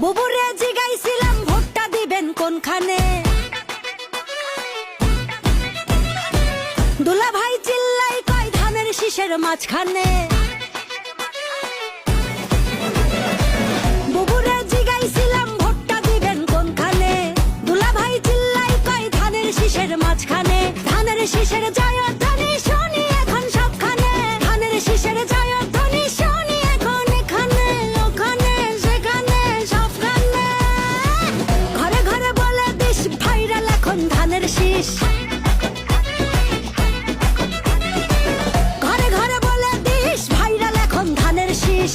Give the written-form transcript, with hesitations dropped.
বুবুরে জিগাইছিলাম ভোটটা দিবেন কোনখানে, দুলা ভাই চিল্লাই কয় ধানের শীষের মাঝখানে। বুবুরে জিগাইছিলাম ভোটটা দিবেন কোনখানে, দুলা ভাই চিল্লাই কয় ধানের শীষের মাঝখানে। ধানের শীষের জয়ধ্বনি শুনি এখন সবখানে, ধানের শীষের জয়ধ্বনি শুনি এখন এখানে ওখানে সেখানে সবখানে। ঘরে ঘরে বলে দিস ভাইরাল এখন ধানের শীষ, ঘরে ঘরে বলে দিস ভাইরাল এখন ধানের শীষ।